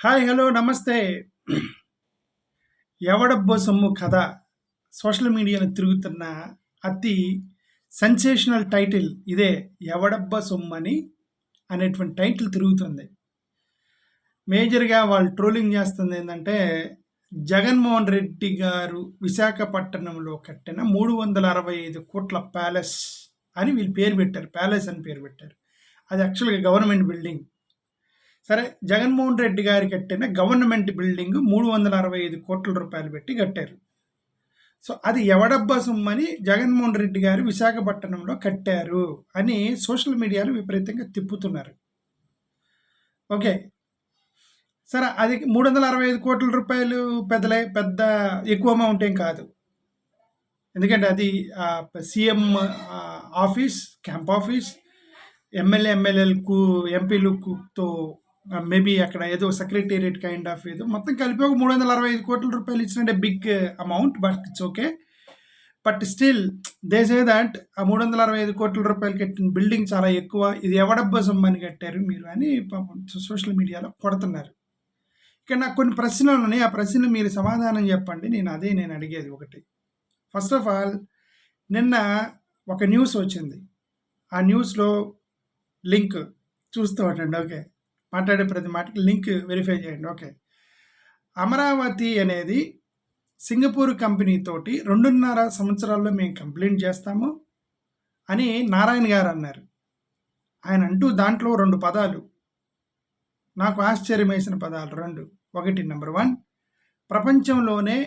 Hi hello నమస్తే. ఎవడబ్బో సొమ్ము కథ సోషల్ మీడియాలో తిరుగుతున్న అతి సెన్సేషనల్ టైటిల్ ఇదే. ఎవడబ్బా సొమ్ము అని అనేటువంటి టైటిల్ తిరుగుతుంది. మేజర్గా వాళ్ళు ట్రోలింగ్ చేస్తుంది ఏంటంటే, జగన్మోహన్ రెడ్డి గారు విశాఖపట్నంలో కట్టిన 365 కోట్ల ప్యాలెస్ అని వీళ్ళు పేరు పెట్టారు. ప్యాలెస్ అని పేరు పెట్టారు. అది యాక్చువల్గా గవర్నమెంట్ బిల్డింగ్. సరే, జగన్మోహన్ రెడ్డి గారు కట్టిన గవర్నమెంట్ బిల్డింగ్ 365 కోట్ల రూపాయలు పెట్టి కట్టారు. సో అది ఎవడబ్బా సొమ్మని జగన్మోహన్ రెడ్డి గారు విశాఖపట్నంలో కట్టారు అని సోషల్ మీడియాలో విపరీతంగా తిప్పుతున్నారు. ఓకే, సరే, అది 365 కోట్ల రూపాయలు పెద్ద ఎక్కువ అమౌంట్ ఏం కాదు. ఎందుకంటే అది సీఎం ఆఫీస్, క్యాంప్ ఆఫీస్, ఎమ్మెల్యేలకు ఎంపీలతో మేబీ అక్కడ ఏదో సెక్రటేరియట్ కైండ్ ఆఫ్ ఏదో మొత్తం కలిపి ఒక 365 కోట్ల రూపాయలు ఇచ్చినట్టే big amount. But it's okay. But still they say that ఆ 365 కోట్ల రూపాయలు కట్టిన బిల్డింగ్ చాలా ఎక్కువ, ఇది ఎవడబ్బా సొమ్మని కట్టారు మీరు అని పాపం సోషల్ మీడియాలో కొడుతున్నారు. ఇక్కడ నాకు కొన్ని ప్రశ్నలు ఉన్నాయి. ఆ ప్రశ్నలు మీరు సమాధానం చెప్పండి. నేను అడిగేది ఒకటి. ఫస్ట్ ఆఫ్ ఆల్, నిన్న ఒక న్యూస్ వచ్చింది. ఆ న్యూస్లో లింక్ చూస్తూ ఉండండి. ఓకే, మాట్లాడే ప్రతి మాటకి లింక్ వెరిఫై చేయండి. ఓకే, అమరావతి అనేది సింగపూర్ కంపెనీ తోటి 2.5 సంవత్సరాల్లో మేము కంప్లీట్ చేస్తాము అని నారాయణ గారు అన్నారు. ఆయన అంటూ దాంట్లో 2 పదాలు నాకు ఆశ్చర్యం వేసిన పదాలు 2. ఒకటి, నెంబర్ 1, ప్రపంచంలోనే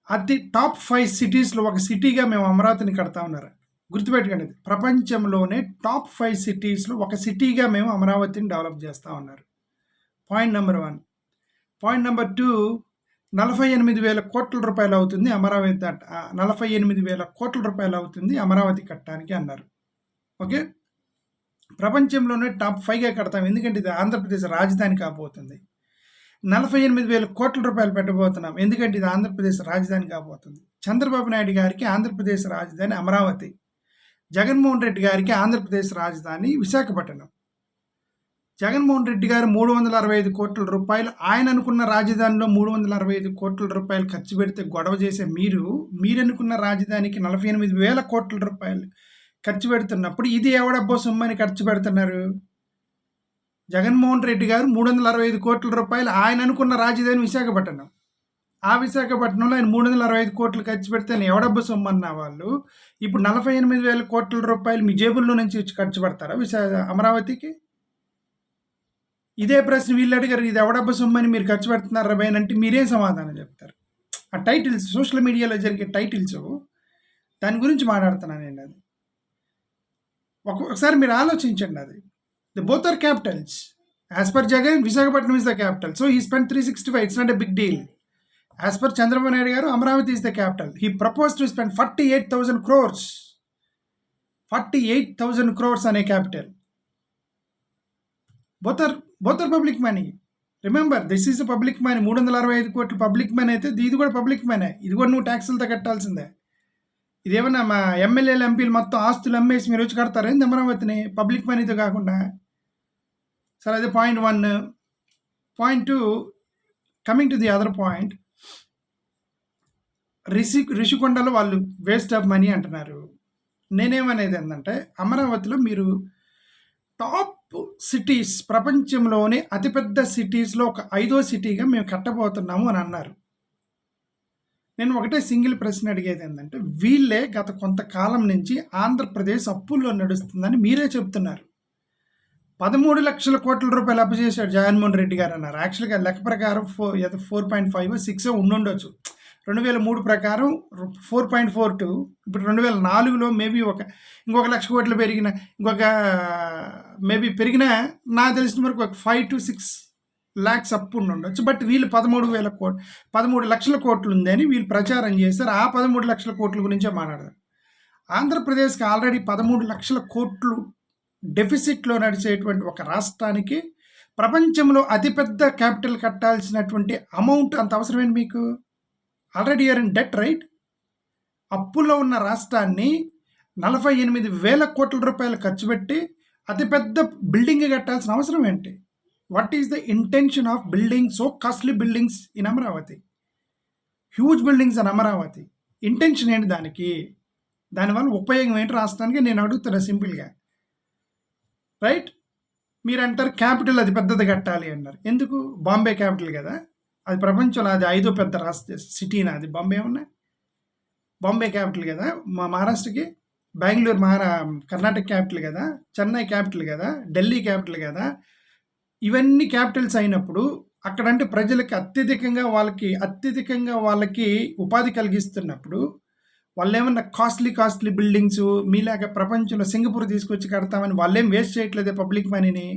అతి టాప్ 5 సిటీస్లో ఒక సిటీగా మేము అమరావతిని కడతా ఉన్నారు. గుర్తుపెట్టుకోండి, ప్రపంచంలోనే టాప్ 5 సిటీస్లో ఒక సిటీగా మేము అమరావతిని డెవలప్ చేస్తూ ఉన్నారు. Point number 1. పాయింట్ నెంబర్ 2, 48,000 కోట్ల రూపాయలు అవుతుంది అమరావతి 48,000 కోట్ల రూపాయలు అవుతుంది అమరావతి కట్టడానికి అన్నారు. ఓకే, ప్రపంచంలోనే టాప్ 5గా కడతాం, ఎందుకంటే ఇది ఆంధ్రప్రదేశ్ రాజధాని కాబోతుంది. 48,000 కోట్ల రూపాయలు పెట్టబోతున్నాం, ఎందుకంటే ఇది ఆంధ్రప్రదేశ్ రాజధాని కాబోతుంది. చంద్రబాబు నాయుడు గారికి ఆంధ్రప్రదేశ్ రాజధాని అమరావతి, జగన్మోహన్ రెడ్డి గారికి ఆంధ్రప్రదేశ్ రాజధాని విశాఖపట్నం. జగన్మోహన్ రెడ్డి గారు 365 కోట్ల రూపాయలు, ఆయన అనుకున్న రాజధానిలో 365 కోట్ల రూపాయలు ఖర్చు పెడితే గొడవ చేసే మీరనుకున్న రాజధానికి 48,000 కోట్ల రూపాయలు ఖర్చు పెడుతున్నప్పుడు ఇది ఎవడబ్బో సొమ్మని ఖర్చు పెడుతున్నారు? జగన్మోహన్ రెడ్డి గారు 365 కోట్ల రూపాయలు, ఆయన అనుకున్న రాజధాని విశాఖపట్నం. ఆ విశాఖపట్నంలో ఆయన 365 కోట్లు ఖర్చు పెడితే ఎవడబ్బ సొమ్మన్న వాళ్ళు ఇప్పుడు 48,000 కోట్ల రూపాయలు మీ జేబుల్లో నుంచి ఖర్చు పెడతారా అమరావతికి? ఇదే ప్రశ్న వీళ్ళు అడిగారు, ఇది ఎవడబ్బ సొమ్మని మీరు ఖర్చు పెడుతున్నారా భయన్ అంటే మీరేం సమాధానం చెప్తారు? ఆ టైటిల్స్, సోషల్ మీడియాలో జరిగే టైటిల్స్, దాని గురించి మాట్లాడుతున్నాను నేను. అది ఒకసారి మీరు ఆలోచించండి. అది the both are capitals. As per Jagan, Visakhapatnam is the capital, so he spend 365. It's not a big deal. As per Chandrababu Naidu garu, Amravati is the capital. He proposed to spend 48,000 crores. 48,000 crores on a capital. Both are public money. Remember, this is a public money. 365 కోట్లు public money అయితే ఇది కూడా public money. ఇది కూడా నువ్వు ట్యాక్సులతో కట్టాల్సిందే. ఇదేమన్నా మా ఎమ్మెల్యేలు ఎంపీలు మొత్తం ఆస్తులు అమ్మేసి మీరు వచ్చి కడతారేంది అమరావతిని పబ్లిక్ మనీతో కాకుండా? సరే, అదే point 1. Point 2, coming to the other point, రిషికొండలో వాళ్ళు వేస్ట్ ఆఫ్ మనీ అంటున్నారు. నేనేమనేది ఏంటంటే, అమరావతిలో మీరు టాప్ సిటీస్, ప్రపంచంలోనే అతిపెద్ద సిటీస్లో ఒక 5వ సిటీగా మేము కట్టబోతున్నాము అని అన్నారు. నేను ఒకటే సింగిల్ ప్రశ్న అడిగేది ఏంటంటే, వీళ్ళే గత కొంతకాలం నుంచి ఆంధ్రప్రదేశ్ అప్పుల్లో నడుస్తుందని మీరే చెప్తున్నారు. 13 లక్షల కోట్ల రూపాయలు అప్పు చేశాడు జగన్మోహన్ రెడ్డి గారు అన్నారు. యాక్చువల్గా లెక్క ప్రకారం 4.5 6 ఉండుండొచ్చు. 2003 ప్రకారం 4.42. ఇప్పుడు 2004లో మేబీ ఇంకొక 1,00,000 కోట్లు పెరిగిన, మేబీ పెరిగినా నాకు తెలిసిన వరకు ఒక 5 to 6 lakhs అప్పు ఉండొచ్చు. బట్ వీళ్ళు 13 లక్షల కోట్లు ఉందని వీళ్ళు ప్రచారం చేస్తారు. ఆ 13 లక్షల కోట్ల గురించే మాట్లాడతారు. ఆంధ్రప్రదేశ్కి ఆల్రెడీ 13 లక్షల కోట్లు డెఫిసిట్లో నడిచేటువంటి ఒక రాష్ట్రానికి ప్రపంచంలో అతిపెద్ద క్యాపిటల్ కట్టాల్సినటువంటి అమౌంట్ అంత అవసరమేంటి మీకు? Already you're in debt, right? అప్పుల్లో ఉన్న రాష్ట్రాన్ని 48,000 కోట్ల రూపాయలు ఖర్చు పెట్టి అతిపెద్ద బిల్డింగ్ కట్టాల్సిన అవసరం ఏంటి? What is the intention of building so costly buildings in Amaravati, huge buildings in Amaravati? Intention ఏంటి దానికి? దానివల్ల ఉపయోగం ఏంటి రాష్ట్రానికి నేను అడుగుతున్నా సింపుల్గా, రైట్? మీరు అంటారు క్యాపిటల్ అది పెద్దది కట్టాలి అన్నారు. ఎందుకు? బాంబే క్యాపిటల్ కదా, అది ప్రపంచంలో అది 5వ పెద్ద రాష్ట్ర సిటీనా అది? బాంబే ఏమన్నా? బాంబే క్యాపిటల్ కదా మా మహారాష్ట్రకి. బెంగళూరు కర్ణాటక క్యాపిటల్ కదా, చెన్నై క్యాపిటల్ కదా, ఢిల్లీ క్యాపిటల్ కదా. ఇవన్నీ క్యాపిటల్స్ అయినప్పుడు అక్కడంటే ప్రజలకి అత్యధికంగా వాళ్ళకి ఉపాధి కలిగిస్తున్నప్పుడు వాళ్ళు ఏమన్నా కాస్ట్లీ బిల్డింగ్స్ మీలాగా ప్రపంచంలో సింగపూర్ తీసుకొచ్చి కడతామని వాళ్ళేం వేస్ట్ చేయట్లేదే పబ్లిక్ మనీని.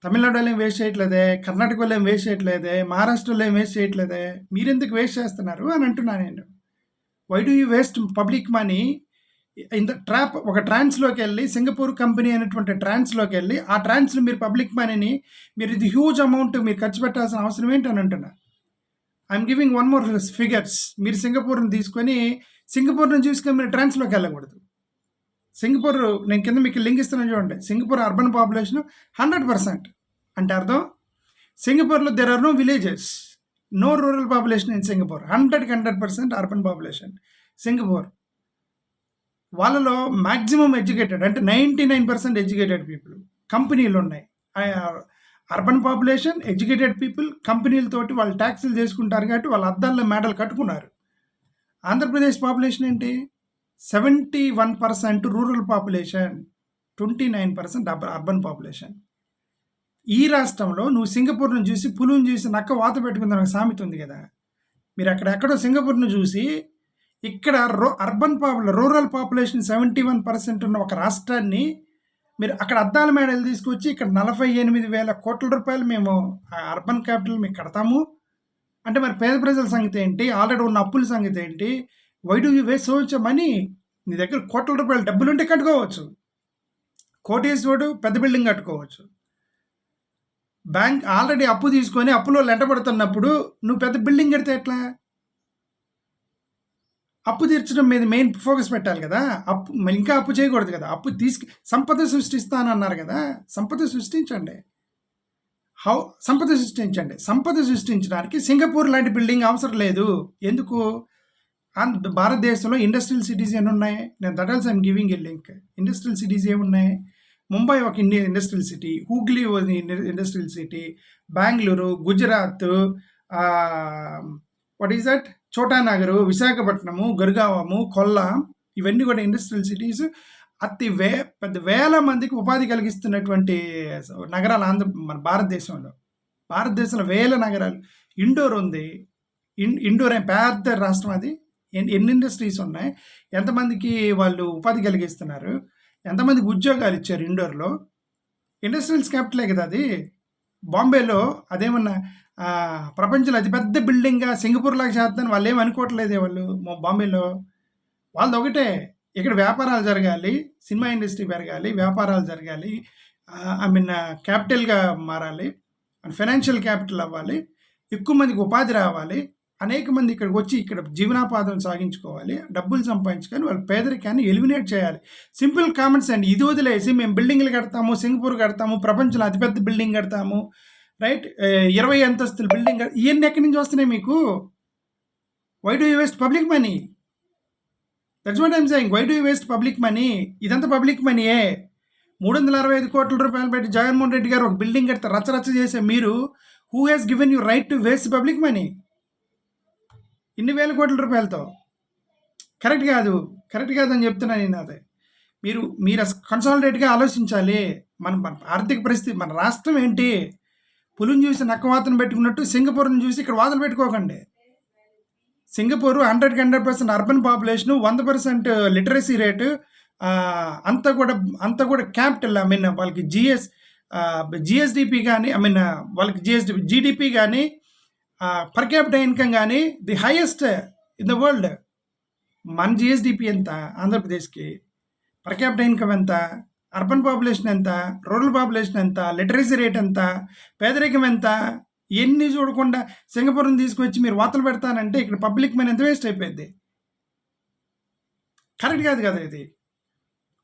తమిళనాడు వాళ్ళు ఏం వేస్ట్ చేయట్లేదే, కర్ణాటక వాళ్ళు ఏం వేస్ట్ చేయట్లేదే, మహారాష్ట్రలో ఏం వేస్ట్ చేయట్లేదే. మీరెందుకు వేస్ట్ చేస్తున్నారు అని అంటున్నాను నేను. Why do you waste public money in the trap? ఒక ట్రాన్స్లోకి వెళ్ళి సింగపూర్ కంపెనీ అయినటువంటి ట్రాన్స్లోకి వెళ్ళి ఆ ట్రాన్స్లో మీరు పబ్లిక్ మనీని మీరు ఇది హ్యూజ్ అమౌంట్ మీరు ఖర్చు పెట్టాల్సిన అవసరం ఏంటి అని అంటున్నా. I'm giving one more figures. మీరు సింగపూర్ని తీసుకొని మీరు ట్రాన్స్లోకి వెళ్ళకూడదు. సింగపూర్ నేను కింద మీకు లింక్ ఇస్తున్నాను చూడండి. Singapore urban population 100%. అంటే అర్థం సింగపూర్లో there are no villages, no rural population in Singapore. 100% urban population Singapore. వాళ్ళలో మ్యాక్సిమం ఎడ్యుకేటెడ్ అంటే 99% ఎడ్యుకేటెడ్ పీపుల్. కంపెనీలు ఉన్నాయి. అర్బన్ పాపులేషన్, ఎడ్యుకేటెడ్ పీపుల్, కంపెనీలతోటి వాళ్ళు ట్యాక్సులు చేసుకుంటారు కాబట్టి వాళ్ళ అద్దాల్లో మేడలు కట్టుకున్నారు. ఆంధ్రప్రదేశ్ పాపులేషన్ ఏంటి? 71% రూరల్ పాపులేషన్, 29% అర్బన్ పాపులేషన్. ఈ రాష్ట్రంలో నువ్వు సింగపూర్ను చూసి పులుని చూసి నక్క వాత పెట్టుకుందని ఒక సామెత ఉంది కదా. మీరు అక్కడెక్కడో సింగపూర్ను చూసి ఇక్కడ రూరల్ పాపులేషన్ 71% ఉన్న ఒక రాష్ట్రాన్ని మీరు అక్కడ అద్దాల మేడలు తీసుకొచ్చి ఇక్కడ 48,000 కోట్ల రూపాయలు మేము అర్బన్ క్యాపిటల్ మీకు కడతాము అంటే మరి పేద ప్రజల సంగతి ఏంటి? ఆల్రెడీ ఉన్న అప్పుల సంగతి ఏంటి? Why do you waste so much money? నీ దగ్గర కోట్ల రూపాయలు డబ్బులు ఉంటే కట్టుకోవచ్చు. కోటేశ్వరుడు పెద్ద బిల్డింగ్ కట్టుకోవచ్చు. బ్యాంక్ ఆల్రెడీ అప్పు తీసుకొని అప్పులో లెంటపడుతున్నప్పుడు నువ్వు పెద్ద బిల్డింగ్ కడితే ఎట్లా? అప్పు తీర్చడం మీద మెయిన్ ఫోకస్ పెట్టాలి కదా. ఇంకా అప్పు చేయకూడదు కదా. సంపద సృష్టిస్తానన్నారు కదా, సంపద సృష్టించండి. సంపద సృష్టించడానికి సింగపూర్ లాంటి బిల్డింగ్ అవసరం లేదు. ఎందుకు? భారతదేశంలో ఇండస్ట్రియల్ సిటీస్ ఎన్ని ఉన్నాయి? నేను that also I'm giving a link. Industrial cities ఏమున్నాయి? ముంబై ఒక industrial city, Hooghly industrial city, Bengaluru, Gujarat, what is that, చోటానగరు, విశాఖపట్నము, గుర్గావము, కొల్లాం, ఇవన్నీ కూడా ఇండస్ట్రియల్ సిటీస్. పెద్ద వేల మందికి ఉపాధి కలిగిస్తున్నటువంటి నగరాలు మన భారతదేశంలో వేల నగరాలు. ఇండోర్ ఉంది. ఇండోర్ పెద్ద రాష్ట్రం అది. ఎన్ని ఇండస్ట్రీస్ ఉన్నాయి? ఎంతమందికి వాళ్ళు ఉపాధి కలిగిస్తున్నారు? ఎంతమందికి ఉద్యోగాలు ఇచ్చారు ఇండోర్లో? ఇండస్ట్రియల్స్ క్యాపిటలే కదా అది. బాంబేలో అదేమన్నా ప్రపంచంలో అతిపెద్ద బిల్డింగ్గా సింగపూర్ లాగా చేద్దామని వాళ్ళు ఏమి అనుకోవట్లేదే. వాళ్ళు బాంబేలో వాళ్ళది ఒకటే. ఇక్కడ వ్యాపారాలు జరగాలి, సినిమా ఇండస్ట్రీ పెరగాలి, వ్యాపారాలు జరగాలి, క్యాపిటల్గా మారాలి, ఫైనాన్షియల్ క్యాపిటల్ అవ్వాలి, ఎక్కువ మందికి ఉపాధి రావాలి, అనేక మంది ఇక్కడికి వచ్చి ఇక్కడ జీవనోపాధం సాగించుకోవాలి, డబ్బులు సంపాదించుకొని వాళ్ళ పేదరికాన్ని ఎలిమినేట్ చేయాలి. సింపుల్ కామెంట్స్ అండి. ఇది వదిలేసి మేము బిల్డింగ్లు కడతాము, సింగపూర్ కడతాము, ప్రపంచంలో అతిపెద్ద బిల్డింగ్ కడతాము, రైట్, 20 అంతస్తుల బిల్డింగ్, ఇవన్నీ ఎక్కడి నుంచి వస్తున్నాయి మీకు? Why do you waste public money? That's what I'm saying. Why do you waste public money? ఇదంతా పబ్లిక్ మనీయే. 365 కోట్ల రూపాయలు పెట్టి జగన్మోహన్ రెడ్డి గారు ఒక బిల్డింగ్ కడితే రచ్చరచ్చ చేసే మీరు, who has given you right to waste public money? ఇన్ని వేల కోట్ల రూపాయలతో కరెక్ట్ కాదని చెప్తున్నాను నేను. అదే మీరు కన్సాలిడేట్గా ఆలోచించాలి. మన ఆర్థిక పరిస్థితి, మన రాష్ట్రం ఏంటి? పులిని చూసి నక్క వాతను పెట్టుకున్నట్టు సింగపూర్ని చూసి ఇక్కడ వాతలు పెట్టుకోకండి. Singapore 100% urban population, 100% literacy rate, అంతా కూడా క్యాపిటల్. వాళ్ళకి జిఎస్డిపి కానీ, వాళ్ళకి జీడిపి కానీ, పర్ క్యాపిటల్ ఇన్కమ్ కానీ the highest in the world. మన జిఎస్డిపి ఎంత? ఆంధ్రప్రదేశ్కి పర్ క్యాపిటల్ ఇన్కమ్ ఎంత? అర్బన్ పాపులేషన్ ఎంత? రూరల్ పాపులేషన్ ఎంత? లిటరసీ రేట్ ఎంత? పేదరికం ఎంత? ఎన్ని చూడకుండా సింగపూర్ని తీసుకొచ్చి మీరు వార్తలు పెడతానంటే ఇక్కడ పబ్లిక్ మనీ ఎంత వేస్ట్ అయిపోయింది. కరెక్ట్ కాదు కదా ఇది.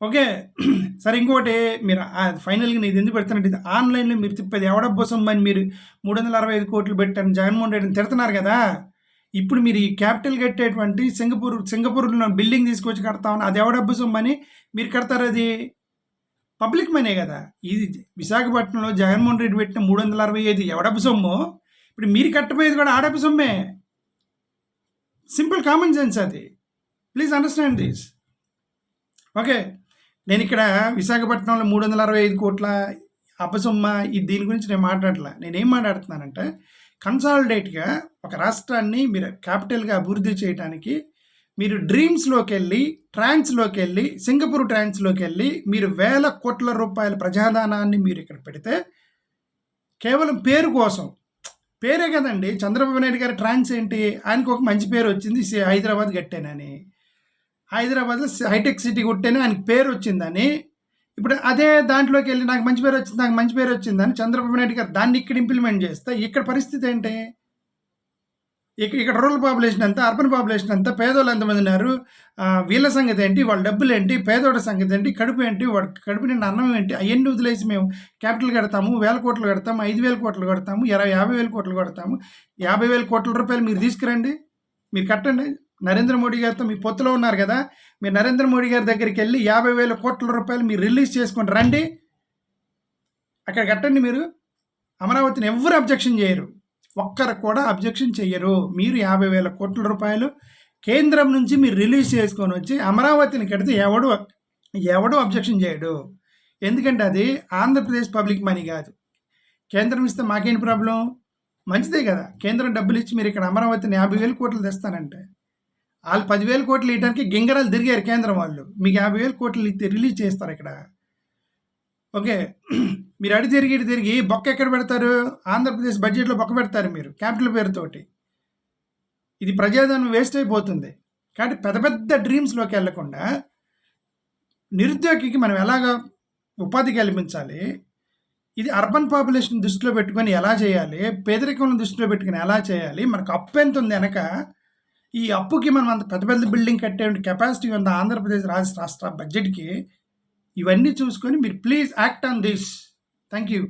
ఓకే. సరే ఇంకోటి మీరు ఫైనల్‌గా నేను ఎందుకు పెడుతున్నానంటే ఇది ఆన్‌లైన్‌లో మీరు తిప్పేది ఎవడబ్బా సొమ్మని మీరు 365,00,00,000 పెట్టారని జగన్మోహన్ రెడ్డిని తిడుతున్నారు గదా! ఇప్పుడు మీరు ఈ క్యాపిటల్ కట్టేటువంటి సింగపూర్‌లో బిల్డింగ్ తీసుకొచ్చి కడతామని అది ఎవడబ్బా సొమ్మని మీరు కడతారది? పబ్లిక్ మనే గదా! ఇది విశాఖపట్నంలో జగన్మోహన్ రెడ్డి పెట్టిన 365 ఎవడబ్బా సొమ్ము? ఇప్పుడు మీరు కట్టబోయేది కూడా ఆడబ్బా సొమ్మే. సింపుల్ కామన్ సెన్స్ అది. Please understand this. ఓకే. నేనిక్కడ విశాఖపట్నంలో 365,00,00,000 అపసొమ్మ దీని గురించి నేను మాట్లాడట్లా. నేనేం మాట్లాడుతున్నానంటే, కన్సాలిడేట్‌గా ఒక రాష్ట్రాన్ని మీరు క్యాపిటల్‌గా అభివృద్ధి చేయటానికి మీరు డ్రీమ్స్‌లోకెళ్ళి, ట్రాన్స్‌లోకెళ్ళి, సింగపూర్ ట్రాన్స్‌లోకెళ్ళి మీరు వేల కోట్ల రూపాయల ప్రజాధనాన్ని మీరిక్కడ పెడితే, కేవలం పేరు కోసం పేరే కదండీ! చంద్రబాబు నాయుడు గారి ట్రాన్స్ ఏంటి? ఆయనకు ఒక మంచి పేరొచ్చింది హైదరాబాద్ కట్టానని. హైదరాబాద్‌లో హైటెక్ సిటీ కొట్టేనే ఆయనకి పేరు వచ్చిందని. ఇప్పుడు అదే దాంట్లోకి వెళ్ళి నాకు మంచి పేరు వచ్చింది, నాకు మంచి పేరు వచ్చిందని చంద్రబాబు నాయుడు గారు దాన్ని ఇక్కడ ఇంప్లిమెంట్ చేస్తే ఇక్కడ పరిస్థితి ఏంటి? ఇక్కడ రూరల్ పాపులేషన్ ఎంత, అర్బన్ పాపులేషన్ ఎంత, పేదోళ్ళు ఎంతమంది ఉన్నారు, వీళ్ళ సంగతి ఏంటి, వాళ్ళ డబ్బులు ఏంటి, పేదోడి సంగతి ఏంటి, కడుపు ఏంటి, వాడి కడుపు నిండా అన్నం ఏంటి, అవన్నీ వదిలేసి మేము క్యాపిటల్ కడతాము, 1,000 కోట్లు కడతాము, 5,000 కోట్లు కడతాము, 50,000 కోట్లు కడతాము, 50,000 కోట్ల రూపాయలు మీరు తీసుకురండి, మీరు కట్టండి. నరేంద్ర మోడీ గారితో మీ పొత్తులో ఉన్నారు కదా, మీరు నరేంద్ర మోడీ గారి దగ్గరికి వెళ్ళి 50,000 కోట్ల రూపాయలు మీరు రిలీజ్ చేసుకొని రండి, అక్కడ కట్టండి. మీరు అమరావతిని ఎవ్వరు అబ్జెక్షన్ చేయరు, ఒక్కరు కూడా అబ్జెక్షన్ చెయ్యరు. మీరు 50,000 కోట్ల రూపాయలు కేంద్రం నుంచి మీరు రిలీజ్ చేసుకొని వచ్చి అమరావతిని కడితే ఎవడు అబ్జెక్షన్ చేయడు. ఎందుకంటే అది ఆంధ్రప్రదేశ్ పబ్లిక్ మనీ కాదు. కేంద్రం ఇస్తే మాకేంటి ప్రాబ్లం? మంచిదే కదా. కేంద్రం డబ్బులు ఇచ్చి మీరు ఇక్కడ అమరావతిని 50,000 కోట్లు తెస్తానంటే వాళ్ళు 10,000 కోట్లు ఇవ్వడానికి గింగరాలు తిరిగారు కేంద్రం వాళ్ళు. మీకు 50,000 కోట్లు రిలీజ్ చేస్తారు ఇక్కడ. ఓకే. మీరు అడి తిరిగి ఇటు తిరిగి బొక్క ఎక్కడ పెడతారు? ఆంధ్రప్రదేశ్ బడ్జెట్లో బొక్క పెడతారు మీరు క్యాపిటల్ పేరుతోటి. ఇది ప్రజాధనం వేస్ట్ అయిపోతుంది. కాబట్టి పెద్ద పెద్ద డ్రీమ్స్లోకి వెళ్లకుండా నిరుద్యోగికి మనం ఎలాగ ఉపాధి కల్పించాలి, ఇది అర్బన్ పాపులేషన్ దృష్టిలో పెట్టుకొని ఎలా చేయాలి, పేదరికం దృష్టిలో పెట్టుకుని ఎలా చేయాలి, మనకు అప్పు ఎంత ఉంది వెనక, ఈ అప్పుకి మనం అంత పెద్ద పెద్ద బిల్డింగ్ కట్టే కెపాసిటీ ఉంది ఆంధ్రప్రదేశ్ రాష్ట్ర బడ్జెట్కి, ఇవన్నీ చూసుకొని మీరు please act on this. Thank you.